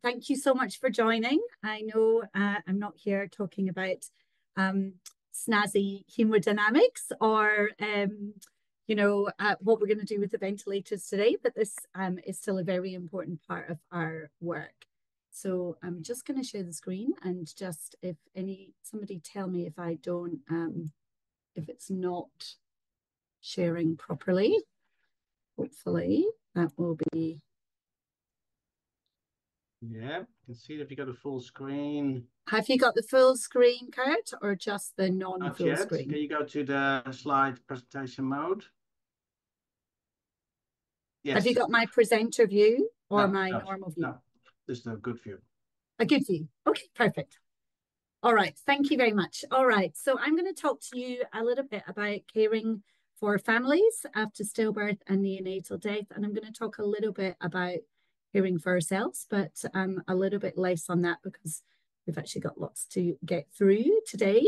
thank you so much for joining. I know I'm not here talking about snazzy hemodynamics or, what we're going to do with the ventilators today, but this is still a very important part of our work. So I'm just going to share the screen and just somebody tell me if I don't, if it's not sharing properly. Hopefully that will be. Yeah, you can see if you got a full screen. Have you got the full screen, Kurt, or just the non-full screen? Can you go to the slide presentation mode? Yes. Have you got my presenter view or my normal view? No, this is a good view. A good view. Okay, perfect. All right, thank you very much. All right, so I'm going to talk to you a little bit about caring for families after stillbirth and neonatal death, and I'm going to talk a little bit about caring for ourselves, but a little bit less on that because we've actually got lots to get through today.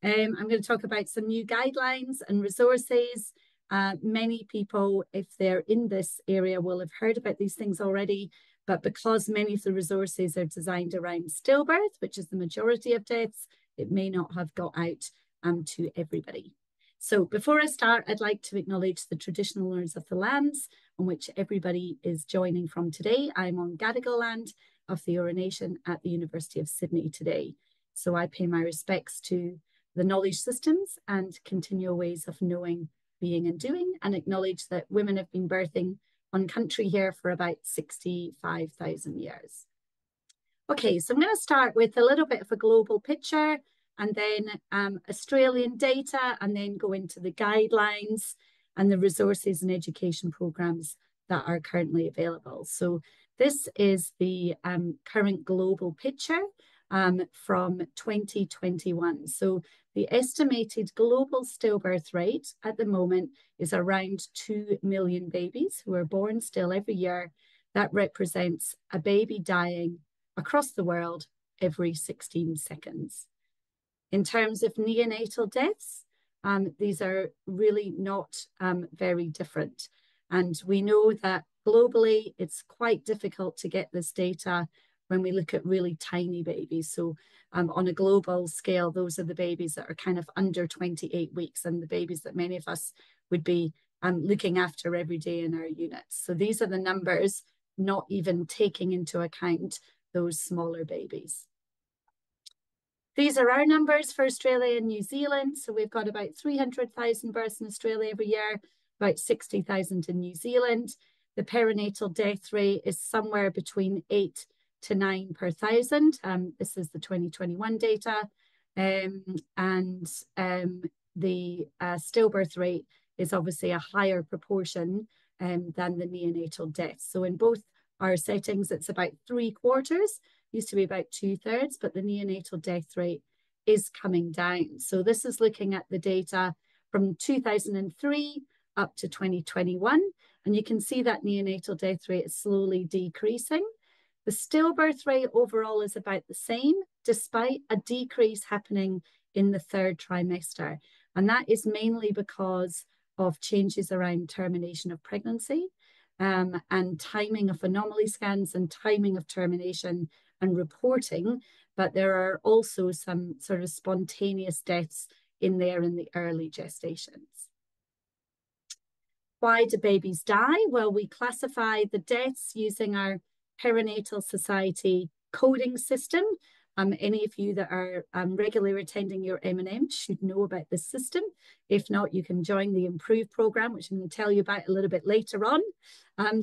I'm going to talk about some new guidelines and resources. Many people, if they're in this area, will have heard about these things already, but because many of the resources are designed around stillbirth, which is the majority of deaths, it may not have got out to everybody. So before I start, I'd like to acknowledge the traditional owners of the lands on which everybody is joining from today. I'm on Gadigal land of the Eora Nation at the University of Sydney today. So I pay my respects to the knowledge systems and continual ways of knowing, being and doing, and acknowledge that women have been birthing on country here for about 65,000 years. Okay, so I'm going to start with a little bit of a global picture and then Australian data, and then go into the guidelines and the resources and education programs that are currently available. So this is the current global picture from 2021. So the estimated global stillbirth rate at the moment is around 2 million babies who are born still every year. That represents a baby dying across the world every 16 seconds. In terms of neonatal deaths, these are really not very different. And we know that globally, it's quite difficult to get this data when we look at really tiny babies. So on a global scale, those are the babies that are kind of under 28 weeks and the babies that many of us would be looking after every day in our units. So these are the numbers, not even taking into account those smaller babies. These are our numbers for Australia and New Zealand. So we've got about 300,000 births in Australia every year, about 60,000 in New Zealand. The perinatal death rate is somewhere between 8 to 9 per thousand. This is the 2021 data. The stillbirth rate is obviously a higher proportion than the neonatal deaths. So in both our settings, it's about 3/4. Used to be about 2/3, but the neonatal death rate is coming down. So this is looking at the data from 2003 up to 2021. And you can see that neonatal death rate is slowly decreasing. The stillbirth rate overall is about the same, despite a decrease happening in the 3rd trimester. And that is mainly because of changes around termination of pregnancy and timing of anomaly scans and timing of termination and reporting, but there are also some sort of spontaneous deaths in there in the early gestations. Why do babies die? Well, we classify the deaths using our Perinatal Society coding system. Any of you that are regularly attending your M&M should know about this system. If not, you can join the Improve program, which I'm going to tell you about a little bit later on.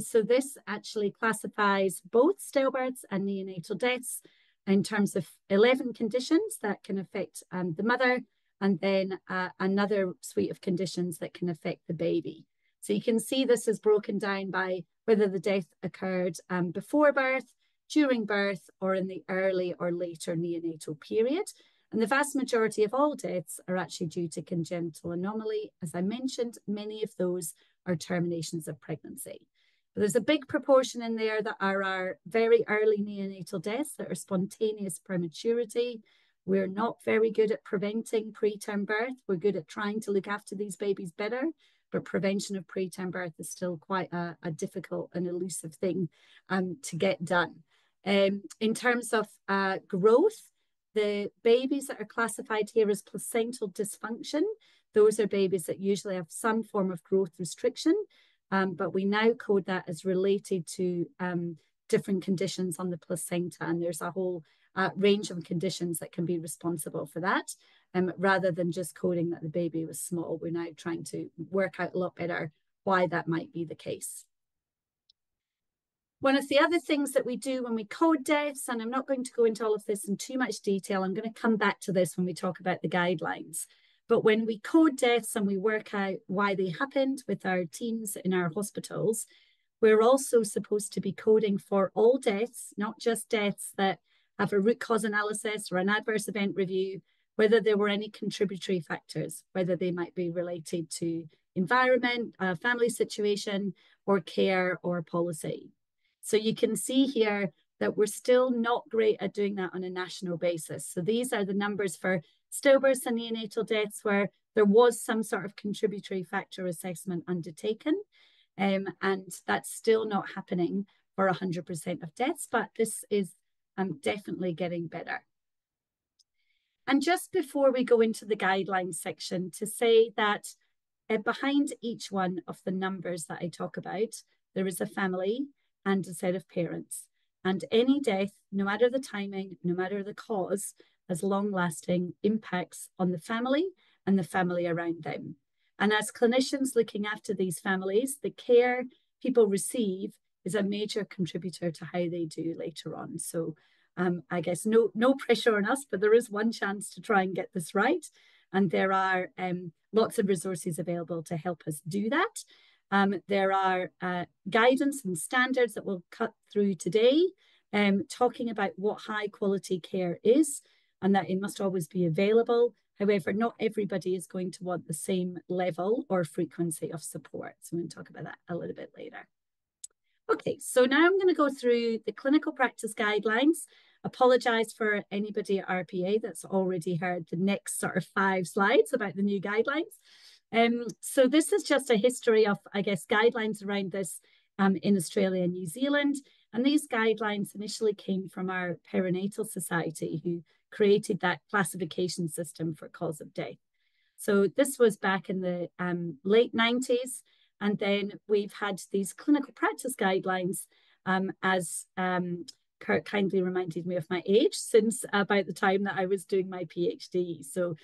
So this actually classifies both stillbirths and neonatal deaths in terms of 11 conditions that can affect the mother, and then another suite of conditions that can affect the baby. So you can see this is broken down by whether the death occurred before birth, during birth, or in the early or later neonatal period. And the vast majority of all deaths are actually due to congenital anomaly. As I mentioned, many of those are terminations of pregnancy. But there's a big proportion in there that are our very early neonatal deaths that are spontaneous prematurity. We're not very good at preventing preterm birth. We're good at trying to look after these babies better, but prevention of preterm birth is still quite a difficult and elusive thing to get done. In terms of growth, the babies that are classified here as placental dysfunction, those are babies that usually have some form of growth restriction, but we now code that as related to different conditions on the placenta, and there's a whole range of conditions that can be responsible for that. Rather than just coding that the baby was small, we're now trying to work out a lot better why that might be the case. One of the other things that we do when we code deaths, and I'm not going to go into all of this in too much detail, I'm going to come back to this when we talk about the guidelines. But when we code deaths and we work out why they happened with our teams in our hospitals, we're also supposed to be coding for all deaths, not just deaths that have a root cause analysis or an adverse event review, whether there were any contributory factors, whether they might be related to environment, family situation, or care or policy. So you can see here that we're still not great at doing that on a national basis. So these are the numbers for stillbirths and neonatal deaths where there was some sort of contributory factor assessment undertaken. And that's still not happening for 100% of deaths, but this is definitely getting better. And just before we go into the guidelines section, to say that behind each one of the numbers that I talk about, there is a family and a set of parents. And any death, no matter the timing, no matter the cause, has long-lasting impacts on the family and the family around them. And as clinicians looking after these families, the care people receive is a major contributor to how they do later on. So I guess no pressure on us, but there is one chance to try and get this right. And there are lots of resources available to help us do that. There are guidance and standards that we'll cut through today, talking about what high quality care is and that it must always be available. However, not everybody is going to want the same level or frequency of support. So I'm going to talk about that a little bit later. Okay, so now I'm going to go through the clinical practice guidelines. Apologize for anybody at RPA that's already heard the next sort of 5 slides about the new guidelines. So this is just a history of, I guess, guidelines around this in Australia and New Zealand. And these guidelines initially came from our Perinatal Society, who created that classification system for cause of death. So this was back in the late 90s. And then we've had these clinical practice guidelines, as Kurt kindly reminded me of my age, since about the time that I was doing my PhD. So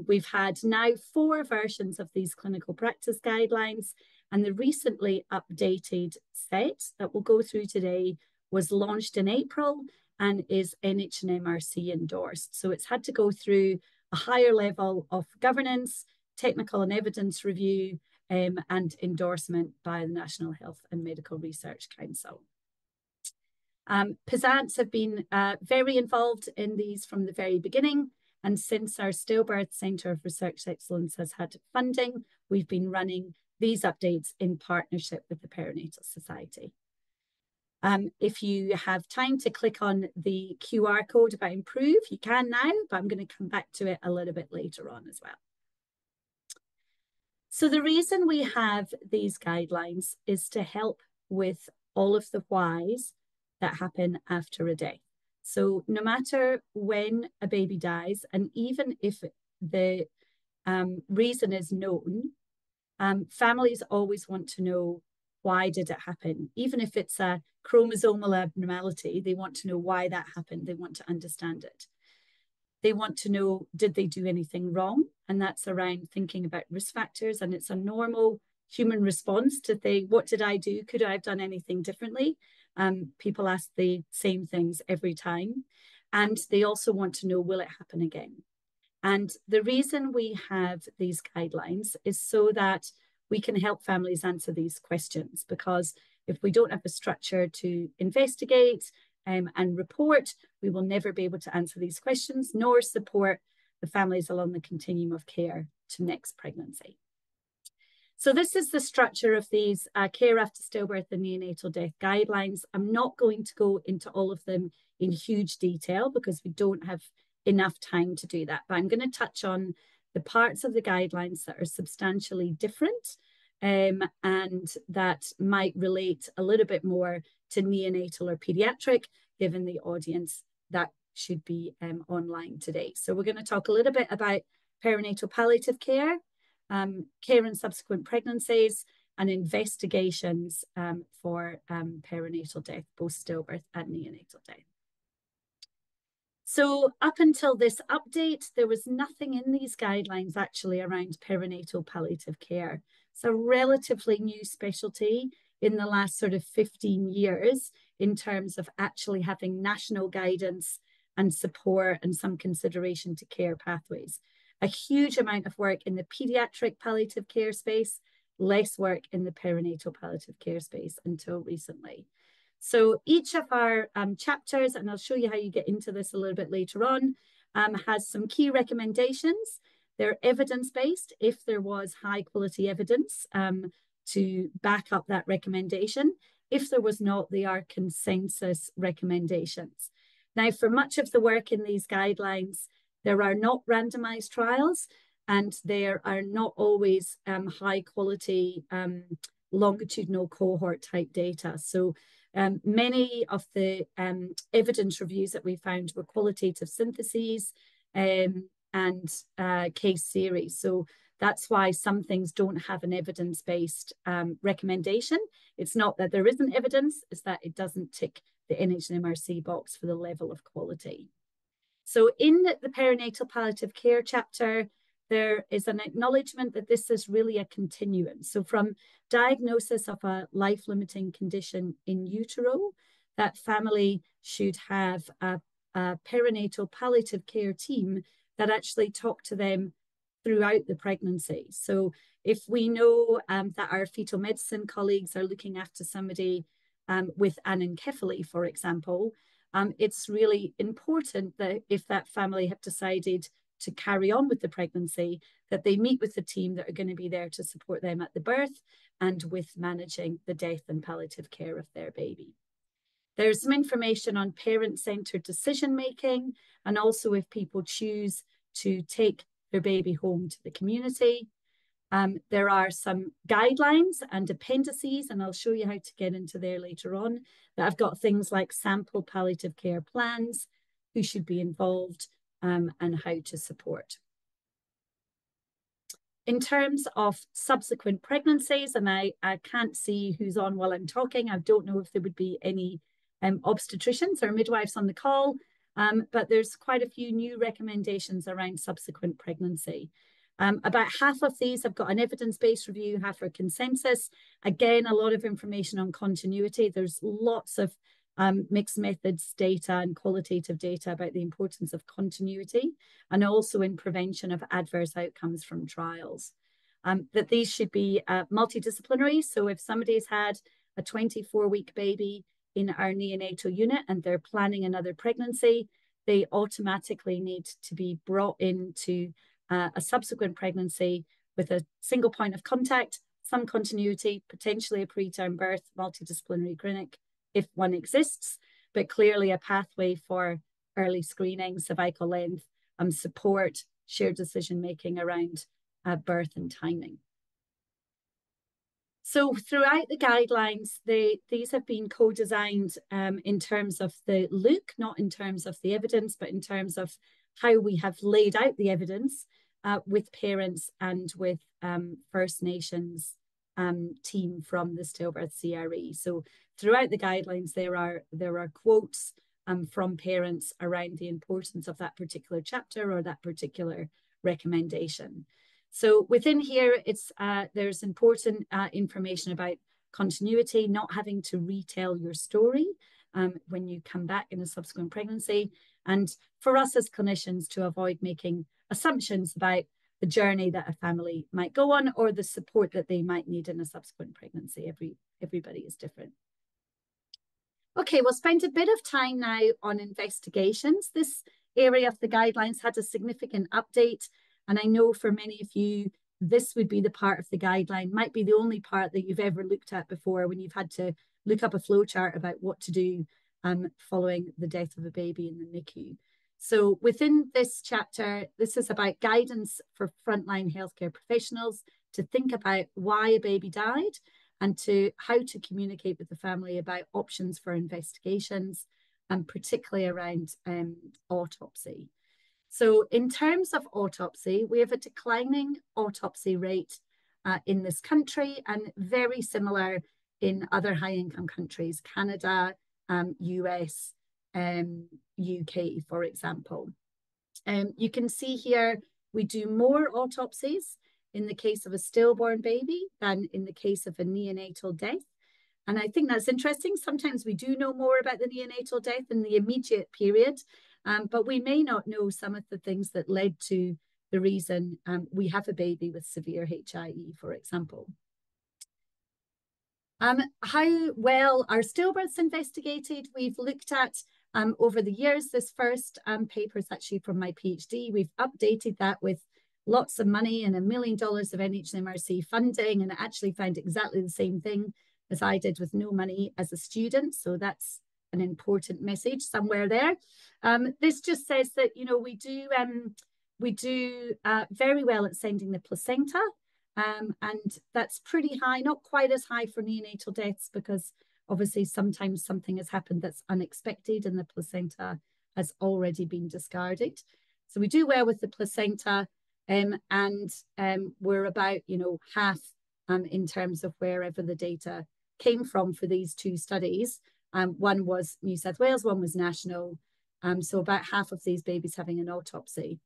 we've had now 4 versions of these clinical practice guidelines, and the recently updated set that we'll go through today was launched in April and is NHMRC endorsed. So it's had to go through a higher level of governance, technical and evidence review, and endorsement by the National Health and Medical Research Council. PSANTs have been very involved in these from the very beginning, and since our Stillbirth Centre of Research Excellence has had funding, we've been running these updates in partnership with the Perinatal Society. If you have time to click on the QR code about Improve, you can now, but I'm going to come back to it a little bit later on as well. So the reason we have these guidelines is to help with all of the whys that happen after a death. So no matter when a baby dies, and even if the reason is known, families always want to know, why did it happen? Even if it's a chromosomal abnormality, they want to know why that happened. They want to understand it. They want to know, did they do anything wrong? And that's around thinking about risk factors. And it's a normal human response to think, what did I do? Could I have done anything differently? People ask the same things every time. And they also want to know, will it happen again? And the reason we have these guidelines is so that we can help families answer these questions, because if we don't have a structure to investigate and report, we will never be able to answer these questions, nor support the families along the continuum of care to next pregnancy. So this is the structure of these care after stillbirth and neonatal death guidelines. I'm not going to go into all of them in huge detail because we don't have enough time to do that, but I'm going to touch on the parts of the guidelines that are substantially different and that might relate a little bit more to neonatal or pediatric, given the audience that should be online today. So we're going to talk a little bit about perinatal palliative care, care and subsequent pregnancies, and investigations for perinatal death, both stillbirth and neonatal death. So up until this update, there was nothing in these guidelines actually around perinatal palliative care. It's a relatively new specialty in the last sort of 15 years in terms of actually having national guidance and support and some consideration to care pathways. A huge amount of work in the pediatric palliative care space, less work in the perinatal palliative care space until recently. So each of our chapters, and I'll show you how you get into this a little bit later on, has some key recommendations. They're evidence-based if there was high quality evidence to back up that recommendation. If there was not, they are consensus recommendations. Now, for much of the work in these guidelines, there are not randomized trials, and there are not always high quality longitudinal cohort type data. So many of the evidence reviews that we found were qualitative syntheses and case series. So that's why some things don't have an evidence-based recommendation. It's not that there isn't evidence, it's that it doesn't tick the NHMRC box for the level of quality. So in the perinatal palliative care chapter, there is an acknowledgement that this is really a continuum. So from diagnosis of a life-limiting condition in utero, that family should have a perinatal palliative care team that actually talk to them throughout the pregnancy. So if we know that our fetal medicine colleagues are looking after somebody with anencephaly, for example, it's really important that if that family have decided to carry on with the pregnancy, that they meet with the team that are going to be there to support them at the birth and with managing the death and palliative care of their baby. There's some information on parent-centered decision-making, and also if people choose to take their baby home to the community. There are some guidelines and appendices, and I'll show you how to get into there later on, that I've got things like sample palliative care plans, who should be involved, and how to support. In terms of subsequent pregnancies, and I can't see who's on while I'm talking, I don't know if there would be any obstetricians or midwives on the call, but there's quite a few new recommendations around subsequent pregnancy. About half of these have got an evidence-based review, half are consensus. Again, a lot of information on continuity. There's lots of mixed methods data and qualitative data about the importance of continuity, and also in prevention of adverse outcomes from trials. That these should be multidisciplinary. So if somebody's had a 24-week baby in our neonatal unit and they're planning another pregnancy, they automatically need to be brought into a subsequent pregnancy with a single point of contact, some continuity, potentially a preterm birth, multidisciplinary clinic, if one exists, but clearly a pathway for early screening, cervical length, support, shared decision-making around birth and timing. So throughout the guidelines, these have been co-designed in terms of the look, not in terms of the evidence, but in terms of how we have laid out the evidence with parents and with First Nations team from the Stillbirth CRE. So throughout the guidelines, there are quotes from parents around the importance of that particular chapter or that particular recommendation. So within here, there's important information about continuity, not having to retell your story when you come back in a subsequent pregnancy, and for us as clinicians to avoid making assumptions about the journey that a family might go on or the support that they might need in a subsequent pregnancy. Everybody is different. Okay, we'll spend a bit of time now on investigations. This area of the guidelines had a significant update, and I know for many of you, this would be the part of the guideline, might be the only part that you've ever looked at before when you've had to look up a flowchart about what to do following the death of a baby in the NICU. So within this chapter, this is about guidance for frontline healthcare professionals to think about why a baby died and to how to communicate with the family about options for investigations and particularly around autopsy. So in terms of autopsy, we have a declining autopsy rate in this country, and very similar in other high-income countries, Canada, US, UK, for example. You can see here, we do more autopsies in the case of a stillborn baby than in the case of a neonatal death. And I think that's interesting. Sometimes we do know more about the neonatal death in the immediate period, but we may not know some of the things that led to the reason we have a baby with severe HIE, for example. How well are stillbirths investigated? We've looked at over the years. This first paper is actually from my PhD. We've updated that with lots of money and $1 million of NHMRC funding, and actually found exactly the same thing as I did with no money as a student. So that's an important message somewhere there. This just says that, you know, we do very well at sending the placenta. And that's pretty high, not quite as high for neonatal deaths, because obviously sometimes something has happened that's unexpected and the placenta has already been discarded. So we do well with the placenta, and we're about, you know, half in terms of wherever the data came from for these two studies. One was New South Wales, one was national. So about half of these babies having an autopsy.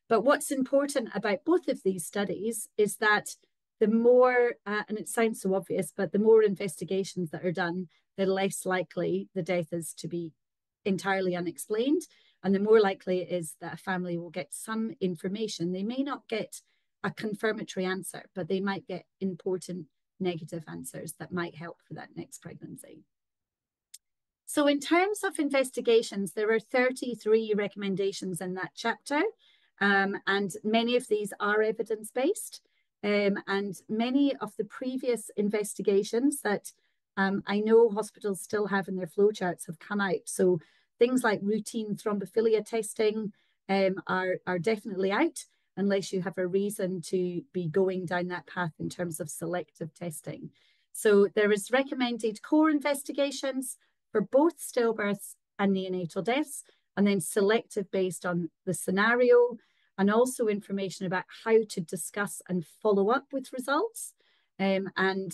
But what's important about both of these studies is that the more, and it sounds so obvious, but the more investigations that are done, the less likely the death is to be entirely unexplained. And the more likely it is that a family will get some information. They may not get a confirmatory answer, but they might get important negative answers that might help for that next pregnancy. So in terms of investigations, there are 33 recommendations in that chapter. And many of these are evidence-based. And many of the previous investigations that I know hospitals still have in their flowcharts have come out. So things like routine thrombophilia testing are definitely out, unless you have a reason to be going down that path in terms of selective testing. So there is recommended core investigations for both stillbirths and neonatal deaths, and then selective based on the scenario, and also information about how to discuss and follow up with results, and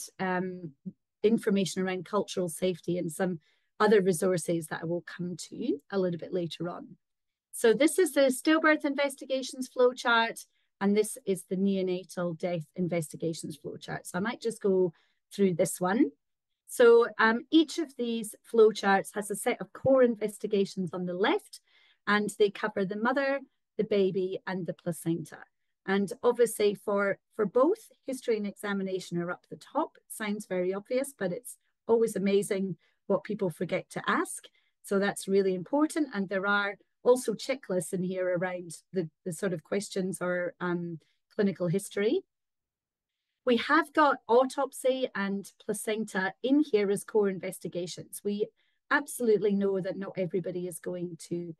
information around cultural safety and some other resources that I will come to a little bit later on. So this is the stillbirth investigations flowchart, and this is the neonatal death investigations flowchart. So I might just go through this one. So each of these flowcharts has a set of core investigations on the left, and they cover the mother, the baby, and the placenta. And obviously for both, history and examination are up the top. It sounds very obvious, but it's always amazing what people forget to ask. So that's really important. And there are also checklists in here around the sort of questions or clinical history. We have got autopsy and placenta in here as core investigations. We absolutely know that not everybody is going to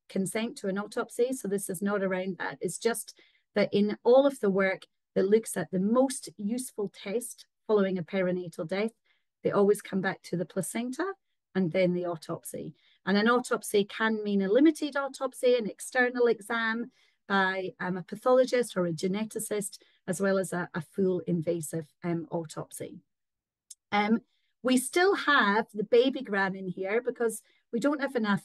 consent to an autopsy, so this is not around that. It's just that in all of the work that looks at the most useful test following a perinatal death, they always come back to the placenta and then the autopsy. And an autopsy can mean a limited autopsy, an external exam by a pathologist or a geneticist, as well as a full invasive autopsy. We still have the babygram in here because we don't have enough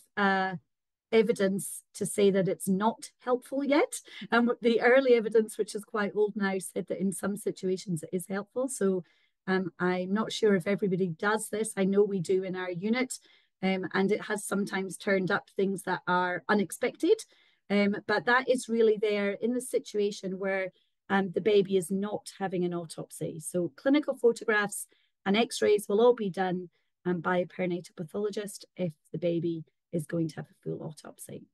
evidence to say that it's not helpful yet. And the early evidence, which is quite old now, said that in some situations it is helpful. So I'm not sure if everybody does this. I know we do in our unit, and it has sometimes turned up things that are unexpected. But that is really there in the situation where the baby is not having an autopsy. So clinical photographs and x-rays will all be done by a perinatal pathologist if the baby is going to have a full autopsy.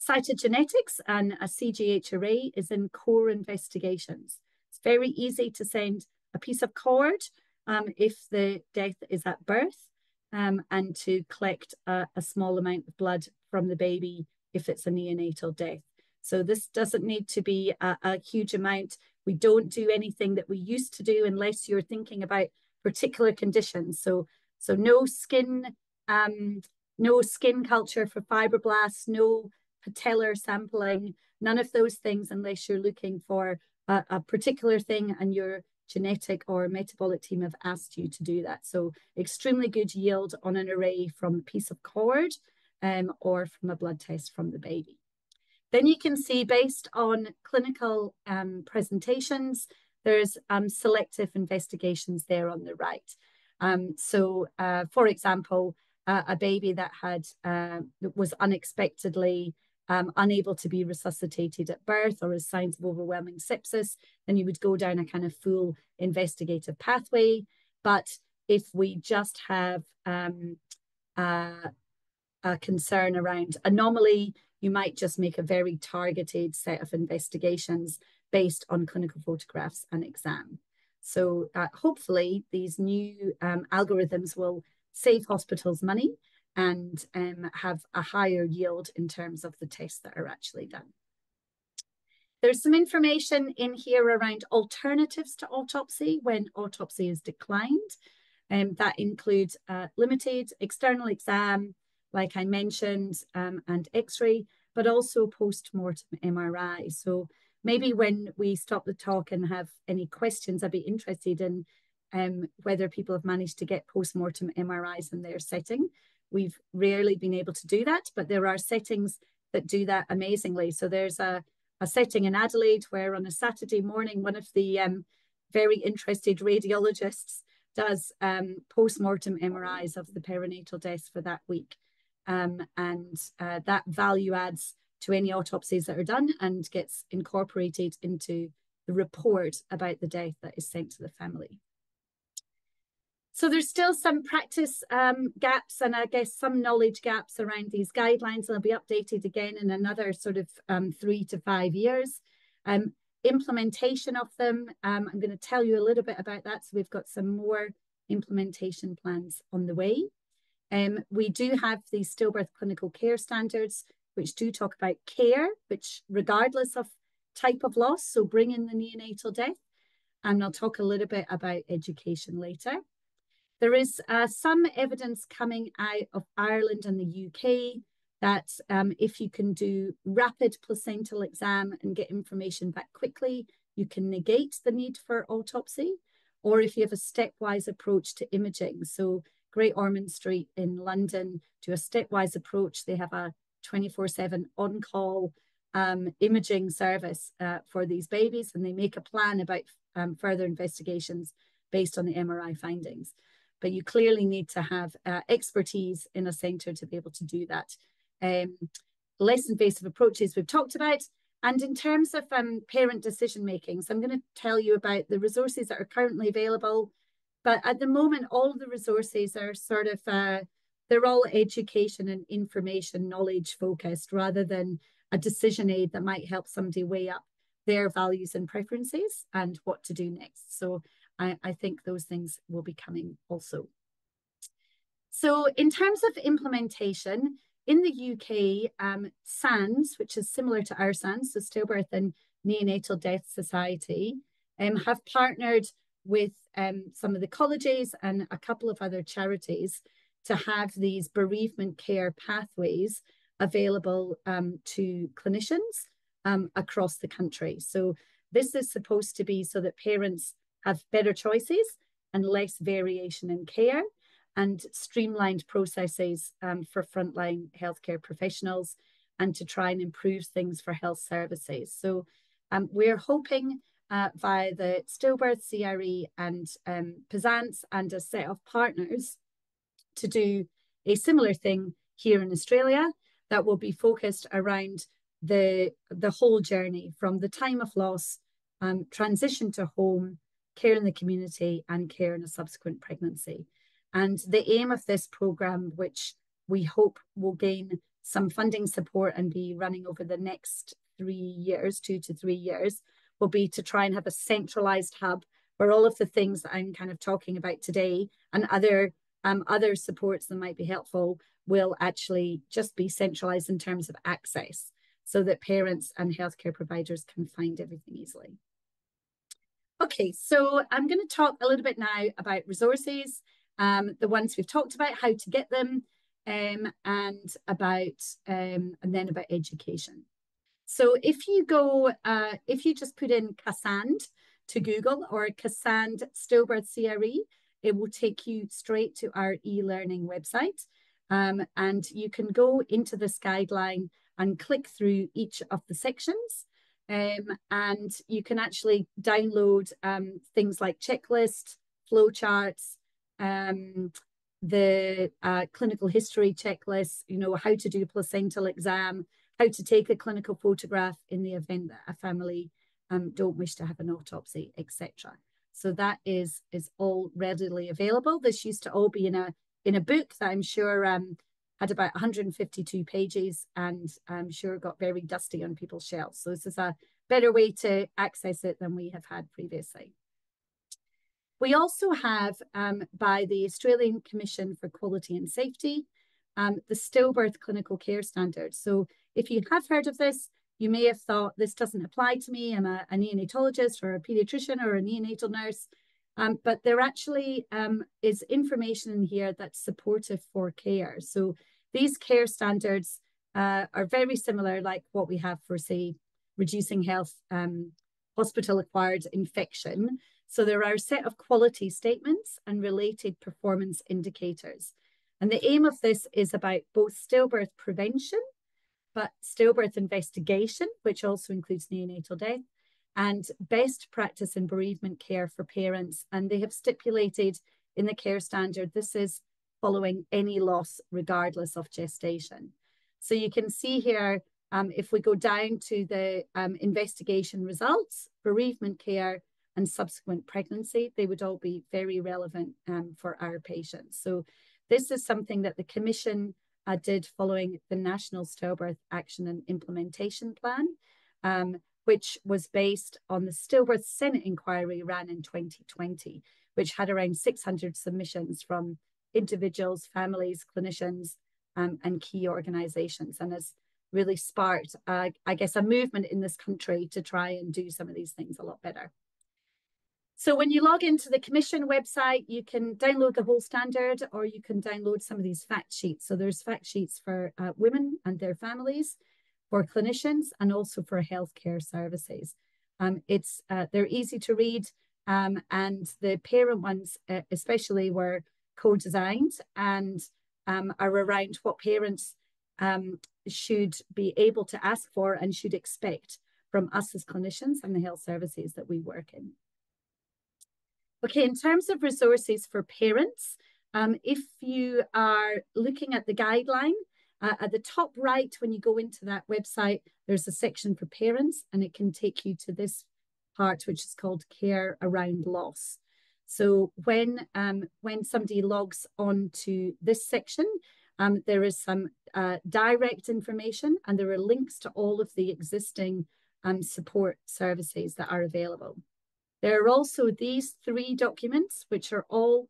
Cytogenetics and a CGH array is in core investigations. It's very easy to send a piece of cord if the death is at birth, and to collect a small amount of blood from the baby if it's a neonatal death. So this doesn't need to be a huge amount. We don't do anything that we used to do unless you're thinking about particular conditions. So no skin no skin culture for fibroblasts, no patellar sampling, none of those things unless you're looking for a particular thing and your genetic or metabolic team have asked you to do that. So extremely good yield on an array from a piece of cord or from a blood test from the baby. Then you can see based on clinical presentations, there's selective investigations there on the right. For example, a baby that was unexpectedly unable to be resuscitated at birth or has signs of overwhelming sepsis, then you would go down a kind of full investigative pathway. But if we just have a concern around anomaly, you might just make a very targeted set of investigations based on clinical photographs and exam. So hopefully these new algorithms will save hospitals money and have a higher yield in terms of the tests that are actually done. There's some information in here around alternatives to autopsy when autopsy is declined. That includes limited external exam, like I mentioned, and X-ray, but also post-mortem MRI. So maybe when we stop the talk and have any questions, I'd be interested in whether people have managed to get post-mortem MRIs in their setting. We've rarely been able to do that, but there are settings that do that amazingly. So there's a setting in Adelaide where on a Saturday morning, one of the very interested radiologists does post-mortem MRIs of the perinatal deaths for that week. That value adds to any autopsies that are done and gets incorporated into the report about the death that is sent to the family. So there's still some practice gaps and I guess some knowledge gaps around these guidelines. They'll be updated again in another sort of 3 to 5 years. Implementation of them, I'm going to tell you a little bit about that. So we've got some more implementation plans on the way. We do have the stillbirth clinical care standards, which do talk about care, which regardless of type of loss, so bring in the neonatal death. And I'll talk a little bit about education later. There is some evidence coming out of Ireland and the UK that if you can do rapid placental exam and get information back quickly, you can negate the need for autopsy, or if you have a stepwise approach to imaging. So Great Ormond Street in London do a stepwise approach. They have a 24/7 on-call imaging service for these babies, and they make a plan about further investigations based on the MRI findings. But you clearly need to have expertise in a centre to be able to do that. Less invasive approaches we've talked about. And in terms of parent decision-making, so I'm going to tell you about the resources that are currently available. But at the moment, all of the resources are sort of, they're all education and information knowledge focused rather than a decision aid that might help somebody weigh up their values and preferences and what to do next. So I think those things will be coming also. So in terms of implementation, in the UK, SANS, which is similar to our SANS, so Stillbirth and Neonatal Death Society, have partnered with some of the colleges and a couple of other charities to have these bereavement care pathways available to clinicians across the country. So this is supposed to be so that parents have better choices and less variation in care and streamlined processes for frontline healthcare professionals and to try and improve things for health services. So we're hoping via the Stillbirth CRE and Penzance and a set of partners to do a similar thing here in Australia that will be focused around the whole journey from the time of loss, transition to home, care in the community, and care in a subsequent pregnancy. And the aim of this programme, which we hope will gain some funding support and be running over the next 3 years, 2 to 3 years, will be to try and have a centralised hub where all of the things that I'm kind of talking about today and other supports that might be helpful will actually just be centralised in terms of access so that parents and healthcare providers can find everything easily. Okay, so I'm going to talk a little bit now about resources, the ones we've talked about, how to get them. and then about education. So if you go, if you just put in Cassand to Google or Cassand Stillbirth CRE, it will take you straight to our e-learning website. And you can go into this guideline and click through each of the sections. And you can actually download things like checklists, flowcharts, the clinical history checklist, you know, how to do a placental exam, how to take a clinical photograph in the event that a family don't wish to have an autopsy, etc. So that is all readily available. This used to all be in a book that I'm sure had about 152 pages and I'm sure got very dusty on people's shelves. So this is a better way to access it than we have had previously. We also have, by the Australian Commission for Quality and Safety, the Stillbirth Clinical Care Standards. So if you have heard of this, you may have thought this doesn't apply to me. I'm a neonatologist or a pediatrician or a neonatal nurse. But there actually is information in here that's supportive for care. So these care standards are very similar, like what we have for, say, reducing health hospital-acquired infection. So there are a set of quality statements and related performance indicators. And the aim of this is about both stillbirth prevention, but stillbirth investigation, which also includes neonatal death, and best practice in bereavement care for parents. And they have stipulated in the care standard, this is following any loss regardless of gestation. So you can see here, if we go down to the investigation results, bereavement care, and subsequent pregnancy, they would all be very relevant for our patients. So this is something that the Commission did following the National Stillbirth Action and Implementation Plan, which was based on the Stillbirth Senate inquiry ran in 2020, which had around 600 submissions from individuals, families, clinicians, and key organizations, and has really sparked, I guess, a movement in this country to try and do some of these things a lot better. So when you log into the Commission website, you can download the whole standard or you can download some of these fact sheets. So there's fact sheets for women and their families, for clinicians, and also for healthcare services. They're easy to read, and the parent ones especially were co-designed and are around what parents should be able to ask for and should expect from us as clinicians and the health services that we work in. Okay, in terms of resources for parents, if you are looking at the guideline, at the top right, when you go into that website, there's a section for parents, and it can take you to this part, which is called Care Around Loss. So when somebody logs on to this section, there is some direct information, and there are links to all of the existing support services that are available. There are also these 3 documents, which are all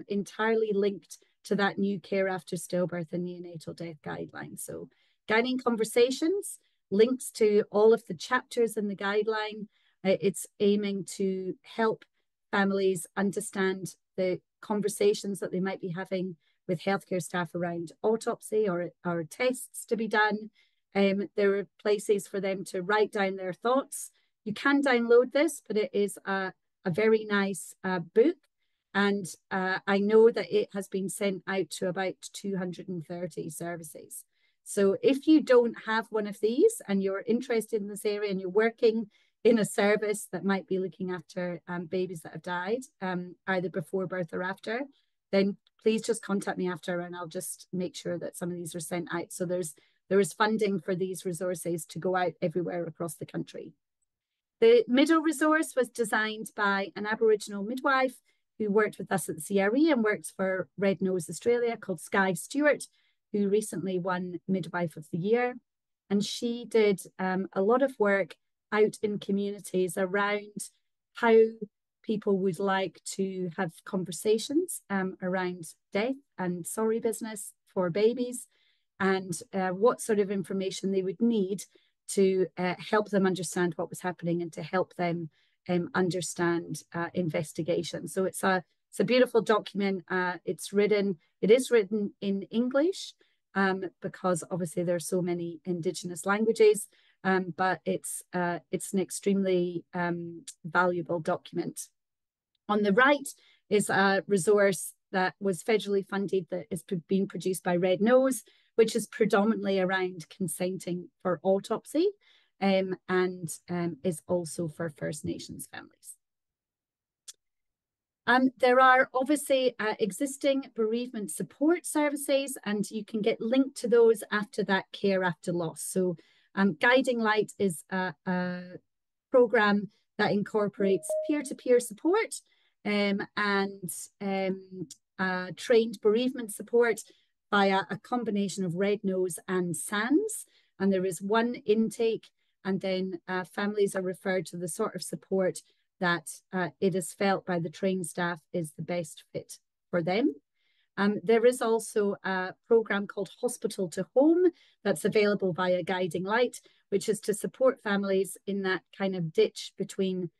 entirely linked to that new Care After Stillbirth and Neonatal Death guideline. So Guiding Conversations, links to all of the chapters in the guideline. It's aiming to help families understand the conversations that they might be having with healthcare staff around autopsy or tests to be done. There are places for them to write down their thoughts. You can download this, but it is a very nice book. And I know that it has been sent out to about 230 services. So if you don't have one of these and you're interested in this area and you're working in a service that might be looking after babies that have died, either before birth or after, then please just contact me after and I'll just make sure that some of these are sent out. So there is funding for these resources to go out everywhere across the country. The middle resource was designed by an Aboriginal midwife who worked with us at the CRE and works for Red Nose Australia, called Skye Stewart, who recently won Midwife of the Year. And she did a lot of work out in communities around how people would like to have conversations around death and sorry business for babies, and what sort of information they would need to help them understand what was happening and to help them understand investigation. So it's a beautiful document. It is written in English, because obviously there are so many Indigenous languages, but it's an extremely valuable document. On the right is a resource that was federally funded that is being produced by Red Nose, which is predominantly around consenting for autopsy, and is also for First Nations families. There are obviously existing bereavement support services, and you can get linked to those after that care after loss. So Guiding Light is a program that incorporates peer-to-peer support and trained bereavement support via a combination of Red Nose and SANS. And there is one intake, and then families are referred to the sort of support that it is felt by the trained staff is the best fit for them. There is also a program called Hospital to Home that's available via Guiding Light, which is to support families in that kind of ditch between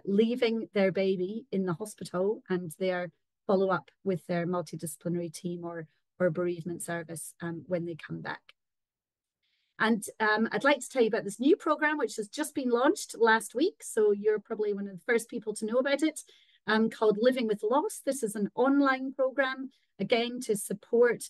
leaving their baby in the hospital and their follow-up with their multidisciplinary team or bereavement service when they come back. And I'd like to tell you about this new program, which has just been launched last week. So you're probably one of the first people to know about it, called Living with Loss. This is an online program, again, to support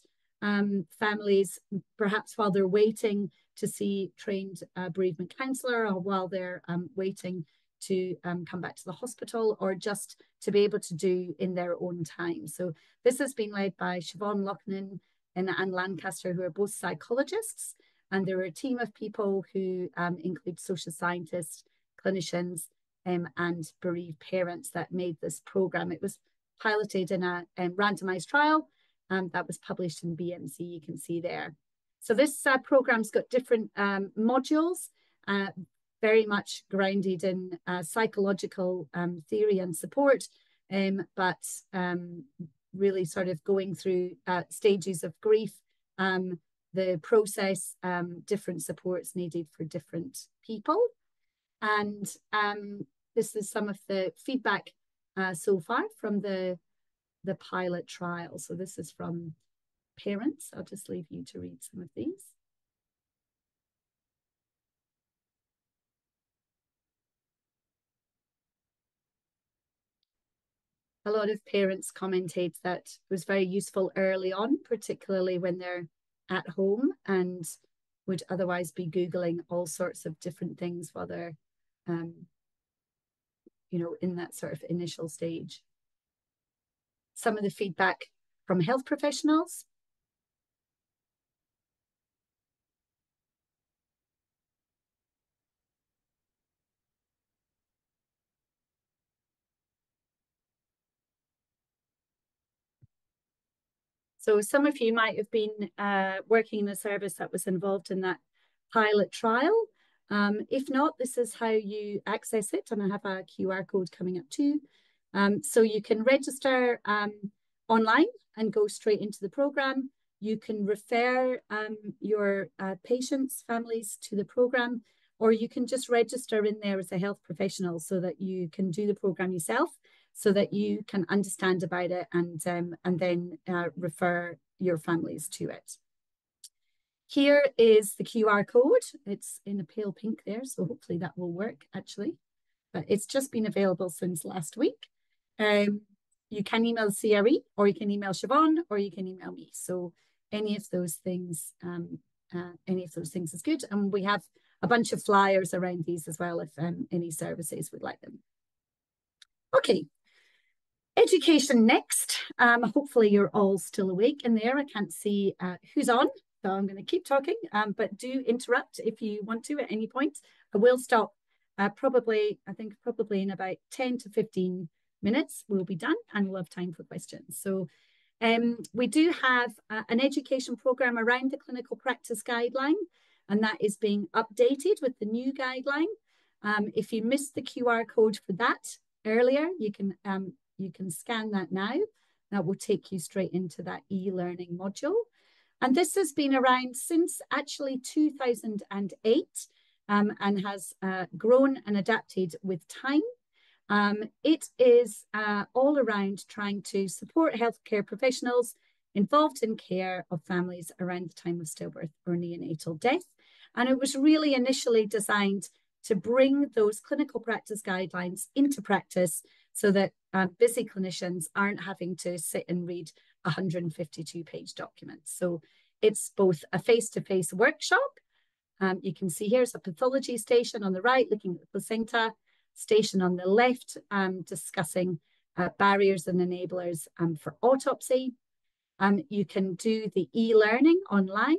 families, perhaps while they're waiting to see trained bereavement counsellor, or while they're waiting to come back to the hospital, or just to be able to do in their own time. So this has been led by Siobhan Loughnane and Anne Lancaster, who are both psychologists. And there are a team of people who include social scientists, clinicians, and bereaved parents that made this program. It was piloted in a randomized trial that was published in BMC, you can see there. So this program's got different modules, very much grounded in psychological theory and support, but really sort of going through stages of grief, the process, different supports needed for different people. And this is some of the feedback so far from the pilot trial. So this is from parents. I'll just leave you to read some of these. A lot of parents commented that it was very useful early on, particularly when they're at home and would otherwise be Googling all sorts of different things while they're, you know, in that sort of initial stage. Some of the feedback from health professionals. So some of you might have been working in a service that was involved in that pilot trial. If not, this is how you access it. And I have a QR code coming up too. So you can register online and go straight into the program. You can refer your patients, families to the program, or you can just register in there as a health professional so that you can do the program yourself, so that you can understand about it and then refer your families to it. Here is the QR code. It's in a pale pink there, so hopefully that will work actually. But it's just been available since last week. You can email CRE, or you can email Siobhan, or you can email me. So any of those things is good. And we have a bunch of flyers around these as well if any services would like them. Okay. Education next. Hopefully you're all still awake in there. I can't see who's on, so I'm going to keep talking, but do interrupt if you want to at any point. I will stop probably in about 10 to 15 minutes we'll be done, and we'll have time for questions. So we do have an education program around the clinical practice guideline, and that is being updated with the new guideline. If you missed the QR code for that earlier, you can scan that now. That will take you straight into that e-learning module. And this has been around since actually 2008 and has grown and adapted with time. It is all around trying to support healthcare professionals involved in care of families around the time of stillbirth or neonatal death. And it was really initially designed to bring those clinical practice guidelines into practice so that busy clinicians aren't having to sit and read 152-page documents. So it's both a face-to-face workshop. You can see here's a pathology station on the right, looking at the placenta, station on the left, discussing barriers and enablers for autopsy. You can do the e-learning online,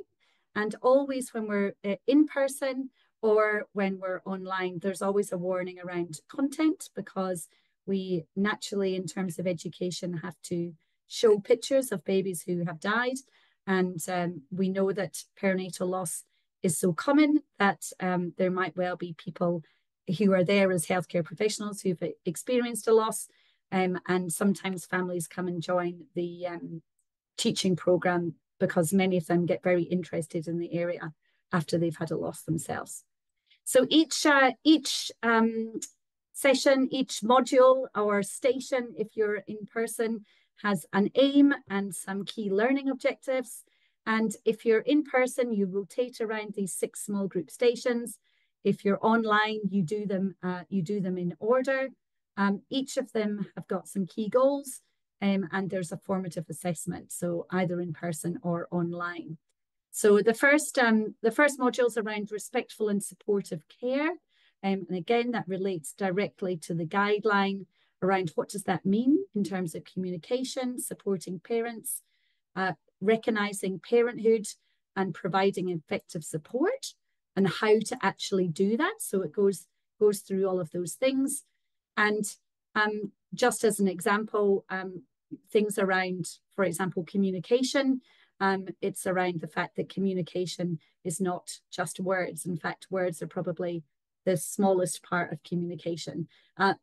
and always when we're in person or when we're online, there's always a warning around content, because we naturally, in terms of education, have to show pictures of babies who have died. And we know that perinatal loss is so common that there might well be people who are there as healthcare professionals who've experienced a loss. And sometimes families come and join the teaching program because many of them get very interested in the area after they've had a loss themselves. So each session, each module or station, if you're in person, has an aim and some key learning objectives. And if you're in person, you rotate around these 6 small group stations. If you're online, you do them in order. Each of them have got some key goals, and there's a formative assessment, so either in person or online. So the first module is around respectful and supportive care. And again, that relates directly to the guideline around what does that mean in terms of communication, supporting parents, recognizing parenthood and providing effective support, and how to actually do that. So it goes through all of those things. And just as an example, things around, for example, communication. It's around the fact that communication is not just words. In fact, words are probably the smallest part of communication.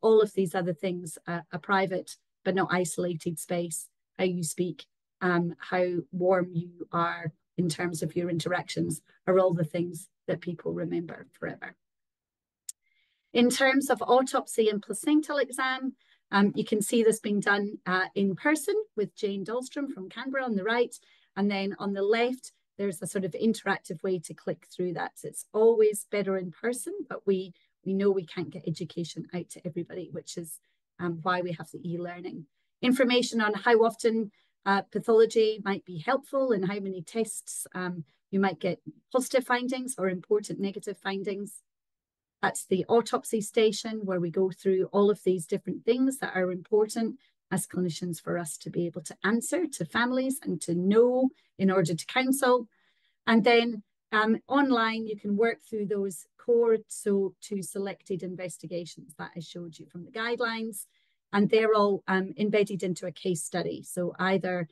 All of these other things, a private but not isolated space, how you speak, how warm you are in terms of your interactions, are all the things that people remember forever. In terms of autopsy and placental exam, you can see this being done in person with Jane Dahlstrom from Canberra on the right. And then on the left, there's a sort of interactive way to click through that. So it's always better in person, but we know we can't get education out to everybody, which is why we have the e-learning. Information on how often pathology might be helpful and how many tests you might get positive findings or important negative findings. That's the autopsy station, where we go through all of these different things that are important as clinicians for us to be able to answer to families and to know in order to counsel. And then online, you can work through those core to selected investigations that I showed you from the guidelines. And they're all embedded into a case study, so either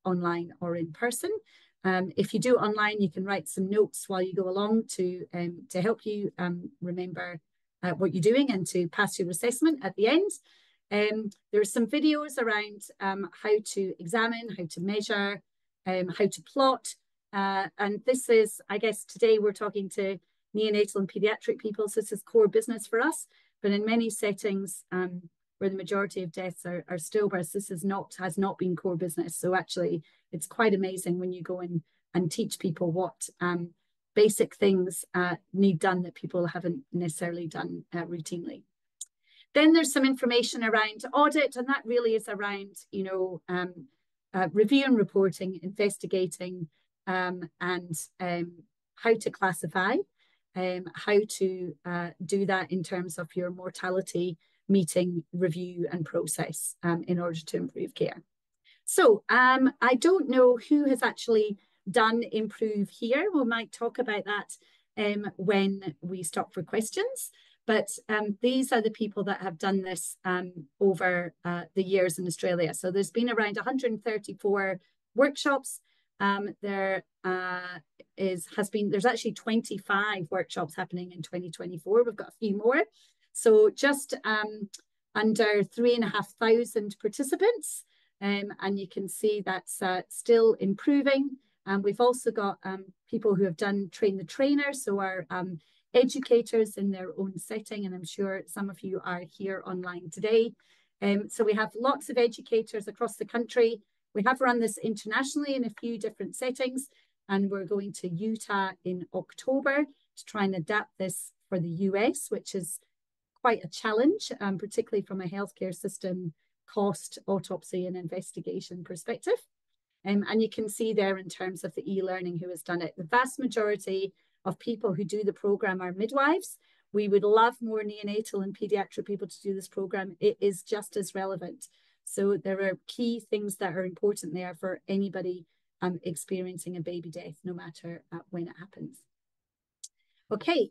online or in person. If you do online, you can write some notes while you go along to help you remember what you're doing and to pass your assessment at the end. There are some videos around how to examine, how to measure, how to plot. And this is, I guess, today we're talking to neonatal and pediatric people, so this is core business for us. But in many settings where the majority of deaths are stillbirths, this has not been core business. So actually, it's quite amazing when you go in and teach people what basic things need done that people haven't necessarily done routinely. Then there's some information around audit, and that really is around, review and reporting, investigating, and how to classify, how to do that in terms of your mortality meeting, review and process in order to improve care. So I don't know who has actually done Improve here. We might talk about that when we stop for questions. But these are the people that have done this over the years in Australia. So there's been around 134 workshops. There's actually 25 workshops happening in 2024. We've got a few more. So just under 3,500 participants. And you can see that's still improving. We've also got people who have done Train the Trainer, so our educators in their own setting, and I'm sure some of you are here online today. So we have lots of educators across the country We have run this internationally in a few different settings, and we're going to Utah in October to try and adapt this for the US, which is quite a challenge, particularly from a healthcare system cost, autopsy and investigation perspective. And you can see there in terms of the e-learning who has done it. The vast majority of people who do the program are midwives. We would love more neonatal and pediatric people to do this program. It is just as relevant. So there are key things that are important there for anybody experiencing a baby death, no matter when it happens. Okay,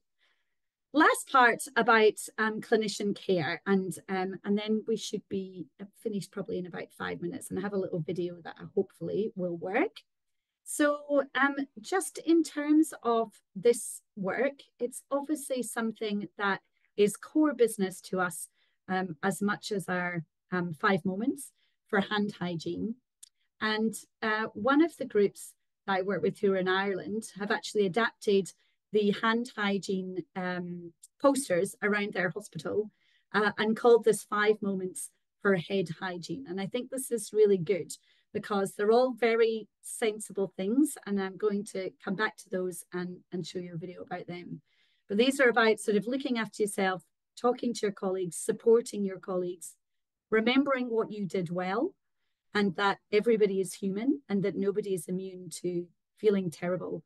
last part about clinician care, and then we should be finished probably in about 5 minutes, and I have a little video that hopefully will work. So just in terms of this work, it's obviously something that is core business to us as much as our 5 moments for hand hygiene. And one of the groups that I work with who are in Ireland have actually adapted the hand hygiene posters around their hospital and called this 5 moments for head hygiene. And I think this is really good because they're all very sensible things. And I'm going to come back to those and show you a video about them. But these are about sort of looking after yourself, talking to your colleagues, supporting your colleagues, remembering what you did well, and that everybody is human and that nobody is immune to feeling terrible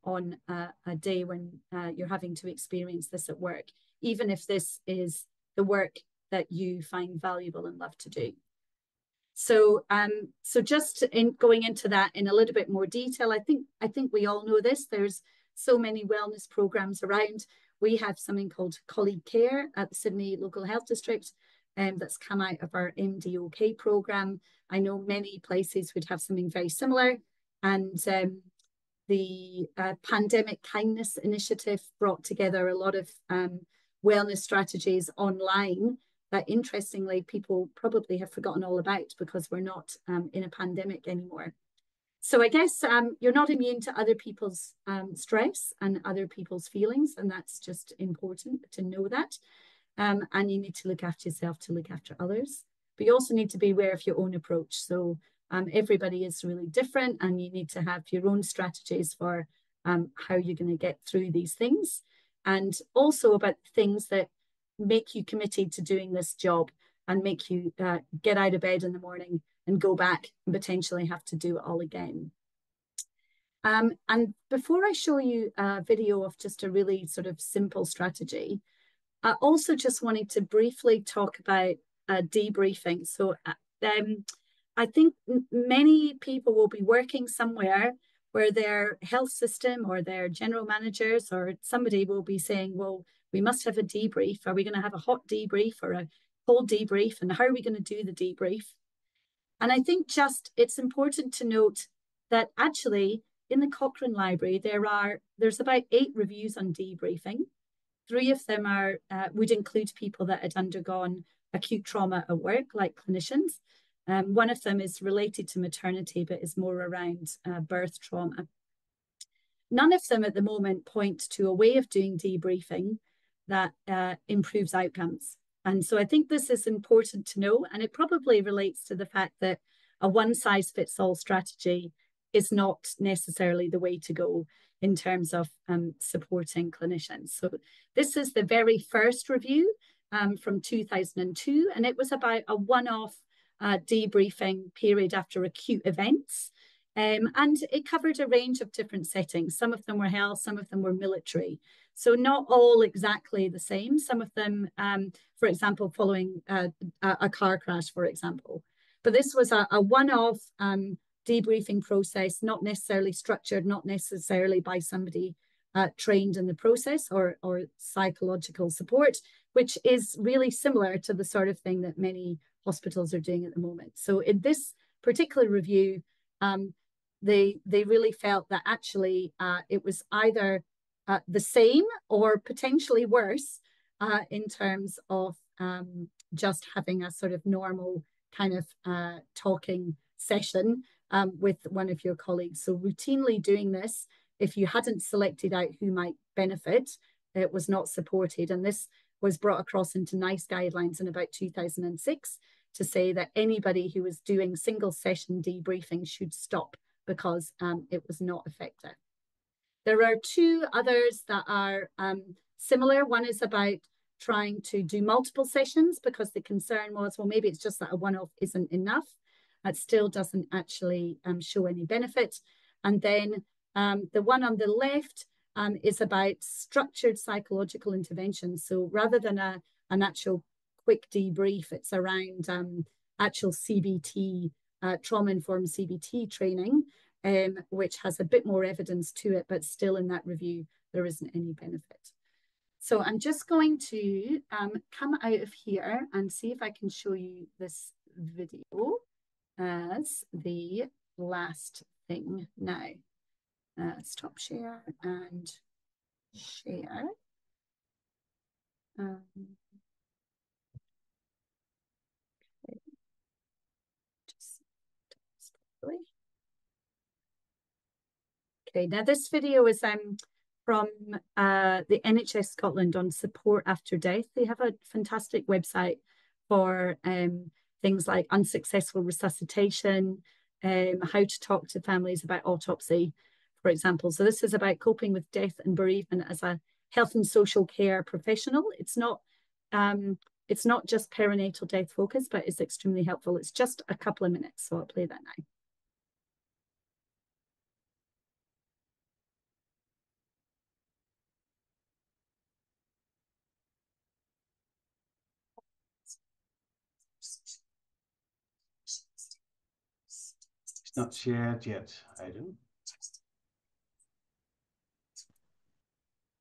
on a day when you're having to experience this at work, even if this is the work that you find valuable and love to do. So, so just in going into that in a little bit more detail, I think we all know this. There's so many wellness programs around. We have something called Colleague Care at the SIDNEY Local Health District that's come out of our MDOK program. I know many places would have something very similar, and the Pandemic Kindness Initiative brought together a lot of wellness strategies online that, interestingly, people probably have forgotten all about because we're not in a pandemic anymore. So I guess you're not immune to other people's stress and other people's feelings, and that's just important to know that. And you need to look after yourself to look after others. But you also need to be aware of your own approach. So everybody is really different, and you need to have your own strategies for how you're going to get through these things. And also about things that make you committed to doing this job and make you get out of bed in the morning and go back and potentially have to do it all again. And before I show you a video of just a really sort of simple strategy, I also just wanted to briefly talk about debriefing. So I think many people will be working somewhere where their health system or their general managers or somebody will be saying, well, we must have a debrief. Are we going to have a hot debrief or a cold debrief? And how are we going to do the debrief? And I think just it's important to note that actually in the Cochrane Library, there's about 8 reviews on debriefing. 3 of them are would include people that had undergone acute trauma at work, like clinicians. One of them is related to maternity, but is more around birth trauma. None of them at the moment point to a way of doing debriefing that improves outcomes. And so I think this is important to know, and it probably relates to the fact that a one-size-fits-all strategy is not necessarily the way to go in terms of supporting clinicians. So this is the very first review from 2002, and it was about a one-off debriefing period after acute events. And it covered a range of different settings. Some of them were health, some of them were military. So not all exactly the same. Some of them, for example, following a car crash, for example. But this was a one-off debriefing process, not necessarily structured, not necessarily by somebody trained in the process or psychological support, which is really similar to the sort of thing that many hospitals are doing at the moment. So in this particular review, they really felt that actually it was either the same or potentially worse in terms of just having a sort of normal kind of talking session with one of your colleagues. So routinely doing this, if you hadn't selected out who might benefit, it was not supported. And this was brought across into NICE guidelines in about 2006. to say that anybody who was doing single session debriefing should stop because it was not effective. There are two others that are similar. One is about trying to do multiple sessions because the concern was, well, maybe it's just that a one-off isn't enough. It still doesn't actually show any benefit. And then the one on the left is about structured psychological intervention. So rather than an actual quick debrief, it's around actual CBT, trauma-informed CBT training, which has a bit more evidence to it, but still in that review, there isn't any benefit. So I'm just going to come out of here and see if I can show you this video as the last thing now. Stop share and share. Okay. Okay, now this video is from the NHS Scotland on support after death. They have a fantastic website for things like unsuccessful resuscitation, how to talk to families about autopsy, for example. So this is about coping with death and bereavement as a health and social care professional. It's not just perinatal death focused, but it's extremely helpful. It's just a couple of minutes, so I'll play that now. It's not shared yet, Aidan.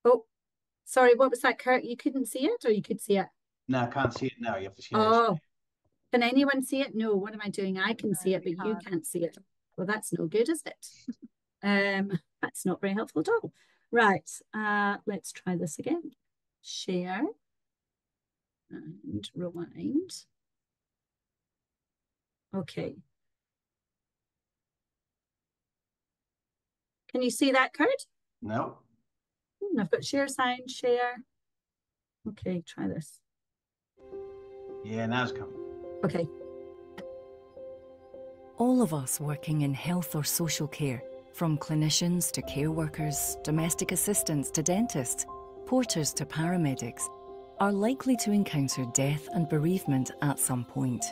Oh, sorry, what was that, Kurt? You couldn't see it, or you could see it? No, I can't see it now. You have to share. Oh, can anyone see it? No, what am I doing? I can see it, but you can't see it. Well, that's no good, is it? That's not very helpful at all. Right, let's try this again. Share and rewind. Okay. Can you see that, Kurt? No. I've got share sign, share. Okay, try this. Yeah, now it's coming. Okay. All of us working in health or social care, from clinicians to care workers, domestic assistants to dentists, porters to paramedics, are likely to encounter death and bereavement at some point.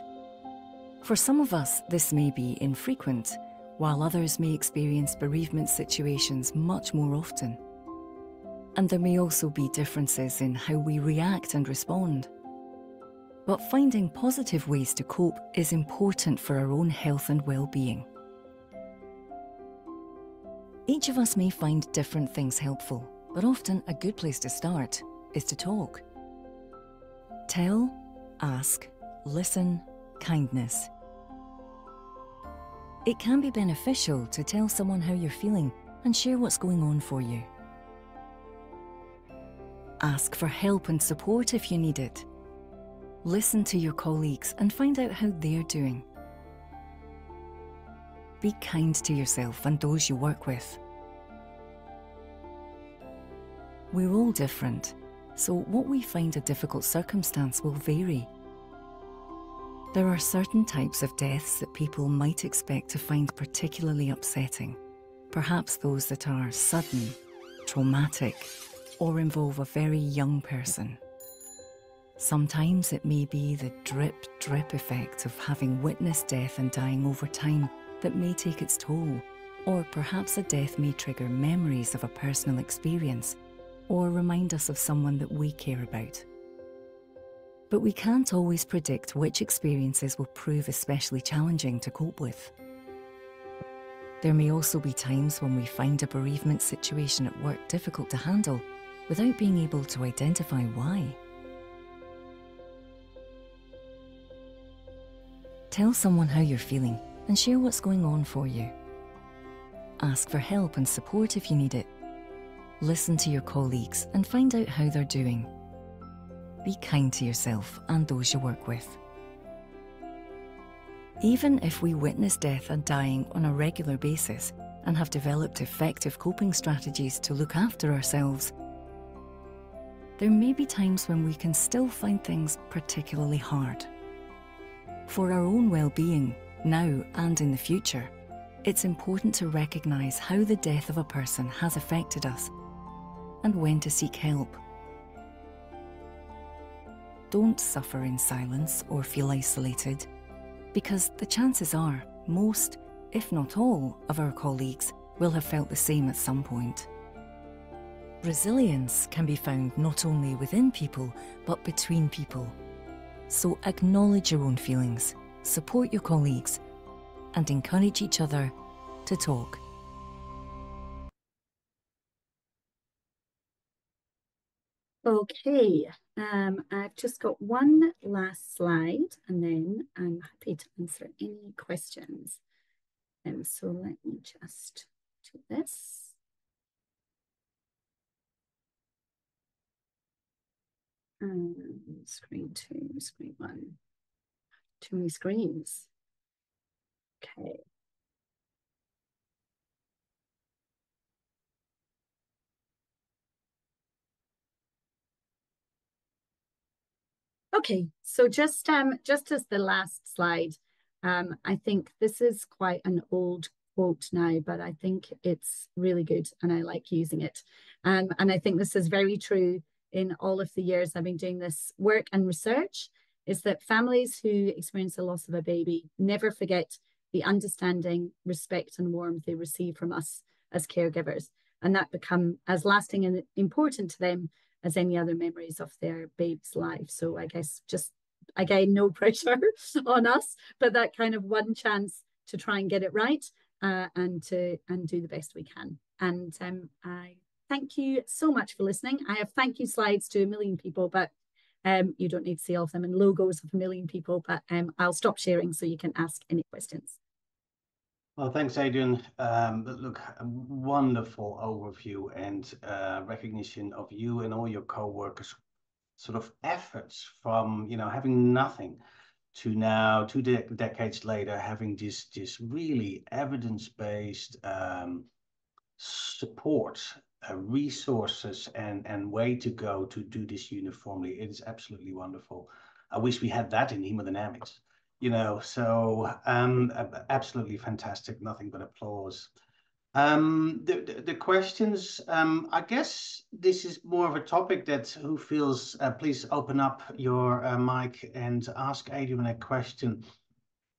For some of us, this may be infrequent, while others may experience bereavement situations much more often. And there may also be differences in how we react and respond. But finding positive ways to cope is important for our own health and well-being. Each of us may find different things helpful, but often a good place to start is to talk. Tell, ask, listen, kindness. It can be beneficial to tell someone how you're feeling and share what's going on for you. Ask for help and support if you need it. Listen to your colleagues and find out how they're doing. Be kind to yourself and those you work with. We're all different, so what we find a difficult circumstance will vary. There are certain types of deaths that people might expect to find particularly upsetting, perhaps those that are sudden, traumatic, or involve a very young person. Sometimes it may be the drip effect of having witnessed death and dying over time that may take its toll, or perhaps a death may trigger memories of a personal experience or remind us of someone that we care about. But we can't always predict which experiences will prove especially challenging to cope with. There may also be times when we find a bereavement situation at work difficult to handle without being able to identify why. Tell someone how you're feeling and share what's going on for you. Ask for help and support if you need it. Listen to your colleagues and find out how they're doing. Be kind to yourself and those you work with. Even if we witness death and dying on a regular basis and have developed effective coping strategies to look after ourselves, there may be times when we can still find things particularly hard. For our own well-being, now and in the future, it's important to recognise how the death of a person has affected us and when to seek help. Don't suffer in silence or feel isolated, because the chances are most, if not all, of our colleagues will have felt the same at some point. Resilience can be found not only within people, but between people. So acknowledge your own feelings, support your colleagues, and encourage each other to talk. Okay, I've just got one last slide and then I'm happy to answer any questions. So let me just do this. Screen 2, screen 1. Too many screens. Okay. Okay, so just as the last slide, I think this is quite an old quote now, but I think it's really good and I like using it. And I think this is very true in all of the years I've been doing this work and research, is that families who experience the loss of a baby never forget the understanding, respect and warmth they receive from us as caregivers, and that become as lasting and important to them as any other memories of their babe's life. So I guess just, again, no pressure on us, but that kind of one chance to try and get it right and do the best we can. And I thank you so much for listening. I have thank you slides to 1 million people, but you don't need to see all of them, and logos of 1 million people, but I'll stop sharing so you can ask any questions. Well, thanks, Adrienne. Look, a wonderful overview and recognition of you and all your co-workers' sort of efforts from, you know, having nothing to now, 2 decades later, having this really evidence-based support, resources and way to go to do this uniformly. It is absolutely wonderful. I wish we had that in hemodynamics. You know, so absolutely fantastic, nothing but applause. The questions, I guess this is more of a topic that who feels, please open up your mic and ask Adrienne a question.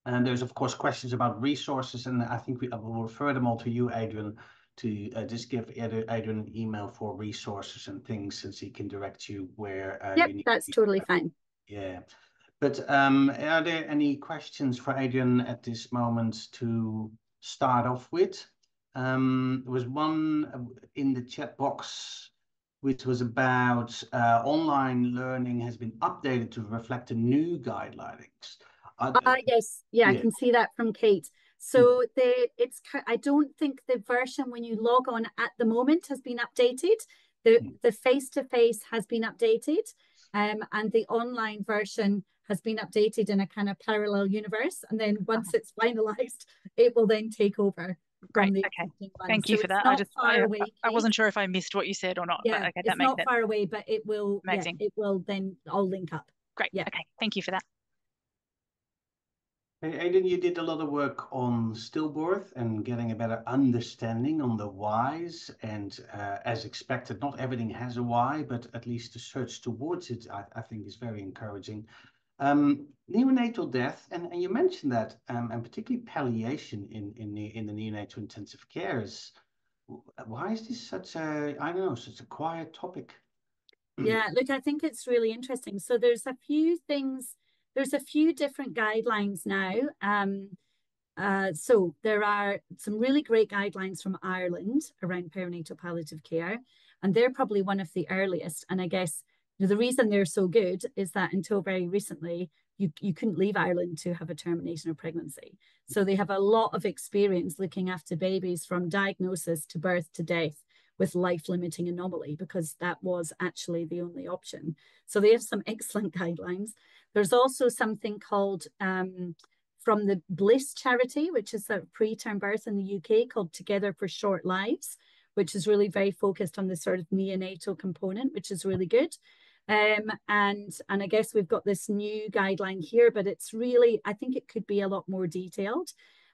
And there's of course questions about resources, and I think I will refer them all to you, Adrienne, to just give Adrienne an email for resources and things, since he can direct you where you need. That's totally fine. Yeah. But are there any questions for Adrienne at this moment to start off with? There was one in the chat box, which was about online learning has been updated to reflect the new guidelines. Yes, yeah, I can see that from Kate. So I don't think the version when you log on at the moment has been updated. The face-to-face has been updated, and the online version has been updated in a kind of parallel universe. And then once it's finalized, it will then take over. Great. Okay. Thank you for that. I wasn't sure if I missed what you said or not. Yeah, but okay, it's not far away, but it will. Amazing. Yeah, it will then all link up. Great. Yeah. Okay. Thank you for that. Hey, Adrienne, you did a lot of work on stillbirth and getting a better understanding on the whys. And as expected, not everything has a why, but at least the search towards it, I think, is very encouraging. Neonatal death, and you mentioned that, and particularly palliation in the neonatal intensive care is, why is this such a, I don't know, such a quiet topic? Yeah, look, I think it's really interesting. So there's a few things, there's a few different guidelines now. So there are some really great guidelines from Ireland around perinatal palliative care, and they're probably one of the earliest. And I guess the reason they're so good is that until very recently, you couldn't leave Ireland to have a termination of pregnancy. So they have a lot of experience looking after babies from diagnosis to birth to death with life-limiting anomaly, because that was actually the only option. So they have some excellent guidelines. There's also something called, from the Bliss charity, which is a preterm birth in the UK, called Together for Short Lives, which is really very focused on the sort of neonatal component, which is really good. And I guess we've got this new guideline here, but it's really, I think it could be a lot more detailed.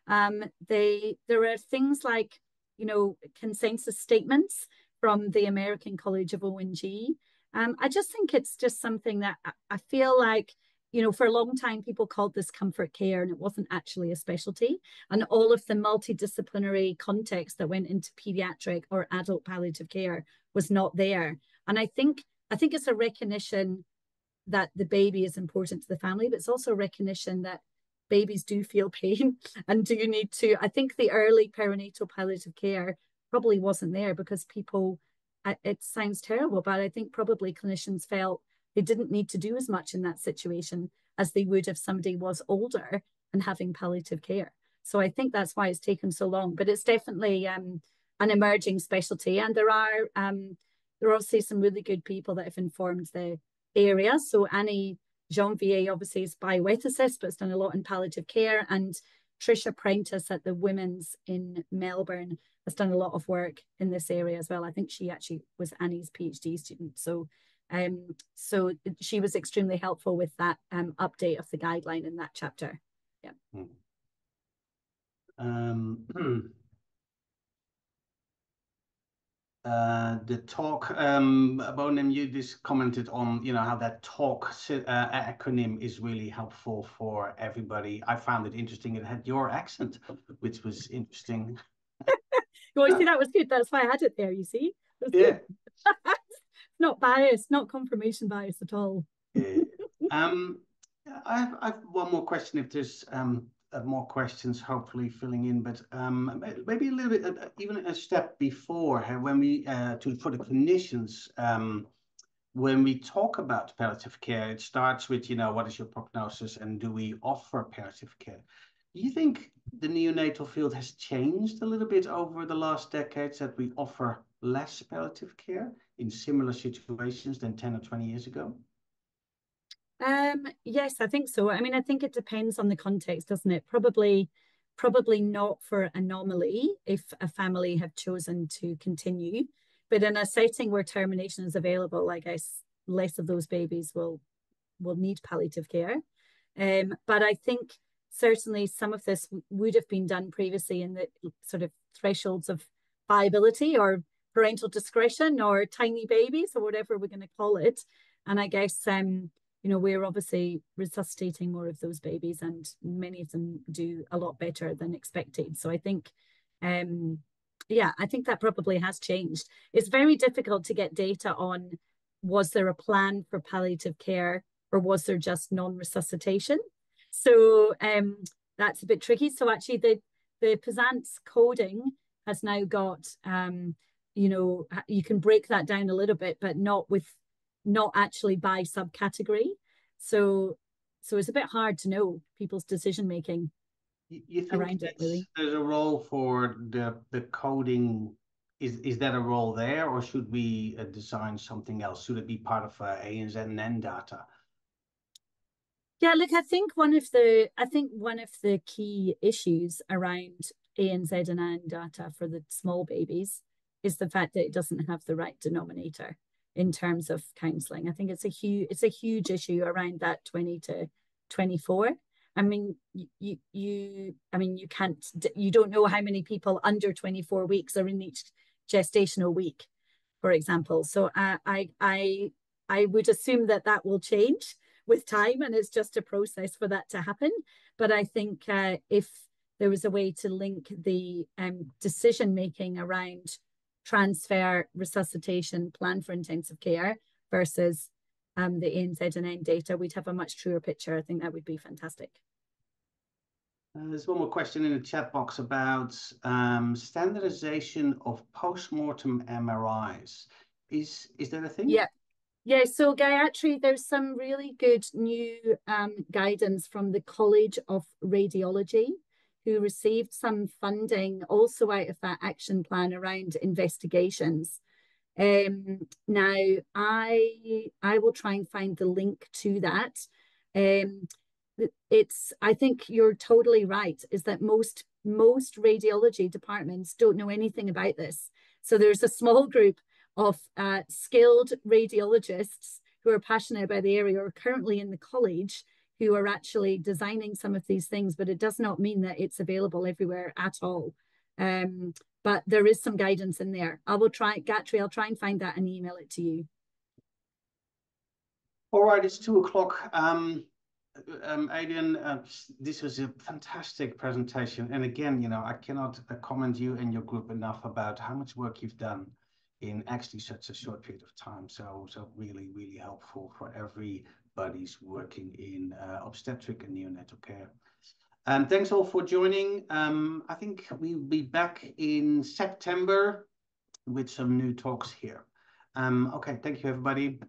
There are things like, you know, consensus statements from the American College of ONG. I just think it's just something that I feel like, you know, for a long time, people called this comfort care, and it wasn't actually a specialty. And all of the multidisciplinary context that went into pediatric or adult palliative care was not there. And I think it's a recognition that the baby is important to the family, but it's also a recognition that babies do feel pain and do need to. I think the early perinatal palliative care probably wasn't there because people, it sounds terrible, but I think probably clinicians felt they didn't need to do as much in that situation as they would if somebody was older and having palliative care. So I think that's why it's taken so long, but it's definitely an emerging specialty. And there are obviously some really good people that have informed the area. So Annie Janvier obviously is bioethicist, but has done a lot in palliative care. And Tricia Prentice at the Women's in Melbourne has done a lot of work in this area as well. I think she actually was Annie's PhD student. So she was extremely helpful with that update of the guideline in that chapter. Yeah. The talk, Bonem, you just commented on, you know, how that talk acronym is really helpful for everybody. I found it interesting. It had your accent, which was interesting. Well, you see, that was good. That's why I had it there, you see. Yeah. Not biased, not confirmation bias at all. Yeah. I've one more question if there's more questions, hopefully filling in, but maybe a little bit, even a step before, when we, for the clinicians, when we talk about palliative care, it starts with, you know, what is your prognosis and do we offer palliative care? Do you think the neonatal field has changed a little bit over the last decades, that we offer less palliative care in similar situations than 10 or 20 years ago? Yes, I think so. I mean, I think it depends on the context, doesn't it? Probably not for anomaly if a family have chosen to continue, but in a setting where termination is available, I guess less of those babies will need palliative care. But I think certainly some of this would have been done previously in the sort of thresholds of viability or parental discretion or tiny babies or whatever we're going to call it. And I guess you know, we're obviously resuscitating more of those babies, and many of them do a lot better than expected. So I think, yeah, I think that probably has changed. It's very difficult to get data on, was there a plan for palliative care or was there just non-resuscitation? So that's a bit tricky. So actually the PSANS coding has now got, you know, you can break that down a little bit, but not actually by subcategory. So it's a bit hard to know people's decision making around it, really. There's a role for the coding. Is that a role there, or should we design something else? Should it be part of ANZN data? Yeah, look, I think one of the key issues around ANZN data for the small babies is the fact that it doesn't have the right denominator in terms of counselling. I think it's a huge issue around that 20 to 24. I mean, you don't know how many people under 24 weeks are in each gestational week, for example. So I would assume that will change with time, and it's just a process for that to happen. But I think if there was a way to link the decision making around transfer, resuscitation, plan for intensive care versus the ANZN data, we'd have a much truer picture. I think that would be fantastic. There's one more question in the chat box about standardization of post-mortem MRIs. Is that a thing? Yeah. So Gayatri, there's some really good new guidance from the College of Radiology, who received some funding also out of that action plan around investigations. Now, I will try and find the link to that. I think you're totally right, is that most radiology departments don't know anything about this. So there's a small group of skilled radiologists who who are passionate about the area or currently in the college who are actually designing some of these things, but it does not mean that it's available everywhere at all. But there is some guidance in there. Gatry, I'll try and find that and email it to you. All right, it's 2 o'clock. Adrienne, this was a fantastic presentation. And again, you know, I cannot commend you and your group enough about how much work you've done in actually such a short period of time. So really, really helpful for everybody's working in obstetric and neonatal care. Thanks all for joining. I think we'll be back in September with some new talks here. Okay, thank you, everybody.